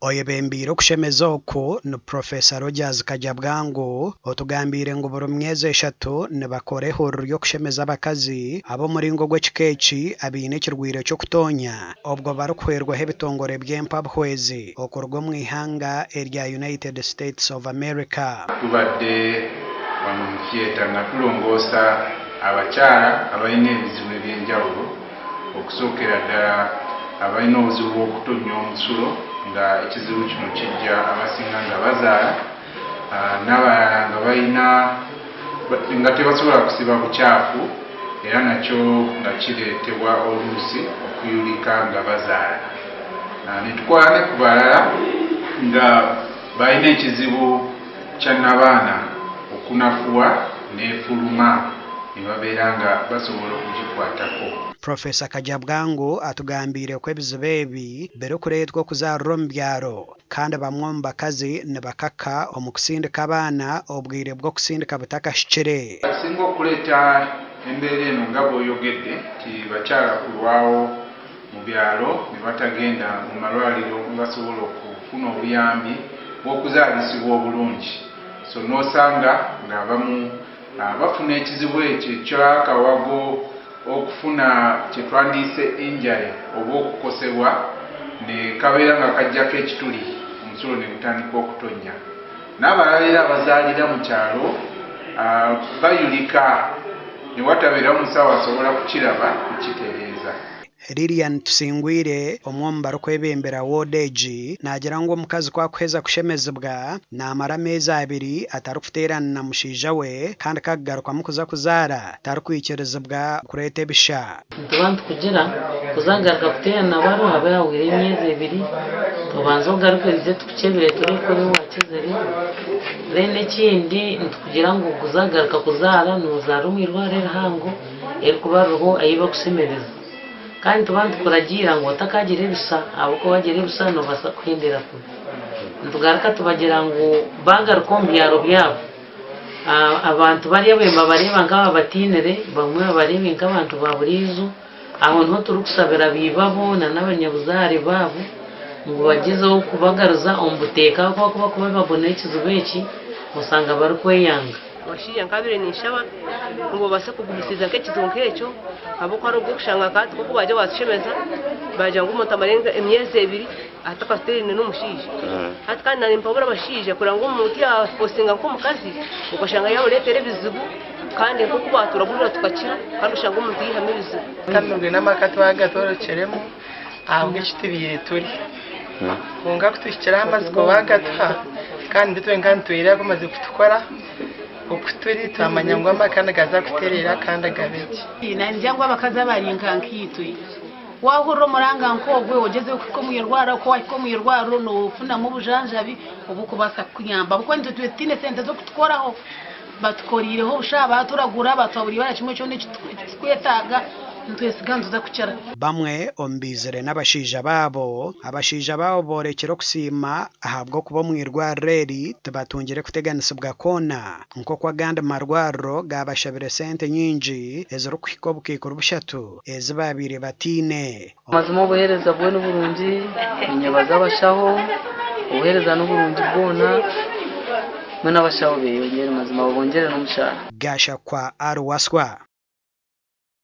oyebembire okushemeza oku ni Professor Rogers Kajabwangu otugambire ngu buri myezi 3 nibakora ihuriro ry'okushemeza abakazi abo muringo gw'ekikeeki abaine ekirwire ky'okutonya obwo barikuhwerwaho ebitongore by'empabuhwezi okuruga omu ihanga erya United States of America. Tubadde wano mu theatre nga tulongoosa abakyala abalina ebizibu eby'enjawulo okusookera ddala abalina obuzibu bw'okutonya omusulo nga ekizibu kino kijja abasinga nga bazaala n'abalala nga balina nga tebasobola kusiba bukyafu era nakyo nga kireetebwa oluusi okuyulika nga bazaala. Netukola ne ku balala nga balina ekizibu kya nabaana okunafuwa n'efuluma ne babeera nga basobola okugikwatako. Professor Kajabwangu atugambire ko ebizibu ebi birikureetwa okuzaarira omu byaro kandi bamwe omu bakazi nibakaka omu kusindika abaana obwire bw'okusindika butakahikire. Singa okuleeta embeera eno nga bw'oyogedde nti bakyala kulwawo mu byalo ne batagenda mu malwaliro basobola okufuna obuyambi bw'okuzaalisibwa obulungi. So n'osanga ng'abamu bafuna ekizibu ekyo ekyakawago okufuna kyetwandiise injury oba okukosebwa ne kabeera nga kajjako ekituli omusulo ne gutandika okutonya. N'abalala era abazaalira mu kyalo bayulika ne watabeera musawo asobola kukiraba kukitereeza. Lilian Tusingwire omwomu barikwebembera wodeegi nagira ngu omukazi kwakuheza kushemezebwa naamara amezi 2 atarikuteerana na mushaija we kandi kagarukamu kuza kuzaara tarikwikirizibwa kureeta ebisha. Ntubantu kugira kuzagaruka kuteerana baro haba yawire emyezi 2 tubanza ogarukirize tukukyebire turekore wakizere then ekindi ntukugira ngu kuzagaruka kuzaara nozaara omu irwaro erihango erikuba ririho ahi bakusemereza kandi tubantu kuragira ngo otakagira ebisa abuko bagira ebisa nobasa kuhendera kubi ntugaruka tubagira ngo bagaruka omu byaro byabo abantu bariya bemba bareba nk'aba batinire bamwe barebe nk'abantu ba buriizo aho niho turikusabira bibabo n'abanyabuzaare baabo ngo bagezeho kubagaruza omu buteeka kuba babona ekizibu eki osanga barikweyanga. Abashiya nkabire nishaba ngo base kugumisiza nk'ekizibu nk'ekyo aboko ari ubwo kushanga kati kuko bajya bashemeza bajya ngo umuntu amarenga emyezi 2 atakasterine n'umushiije ati kandi nari mpabura abashiije kugira ngo umuntu yapostinga nk'umukazi ukashanga yawe letere bizibu kandi kuko baturagurira tukakira kandi ushanga umuntu yihame bizibu kamwe n'amakati bagatorokeremo ahubwo ekitibire turi kunga kutushikira amaziko bagatha kandi twengana tuyira kumaze kutukora okuturi twamanya ngo amakana gaza kuterera kandi agabeki nanjangwa abakaza barinka nkitwe wahuro muranga nkogwe ogeze ko mu irwara ko mu irwaro no funa mu bujanjabi obukubasa kunyamba kuko nje twetine sente zo kutukoraho batukorireho ushaba turagura batwaburi bara kimwe cyo kwetaga ntwesiganzuza kucara. Bamwe ombizere n'abashija babo borekera okusima ahabwo kuba mu irwariro eri tibatungire kuteganisibwa koona nko kwaganda marwariro gabashabire sente nyingi ezirikuhika obukiikuru 3 ezi babire batiine. Amazima obuhereza bwene burungi inyebaza abashaho obuhereza n'oburungi bwona mwena abashaho beyongere mazima babongere n'omushahara. Gasha kwa Arwaswa.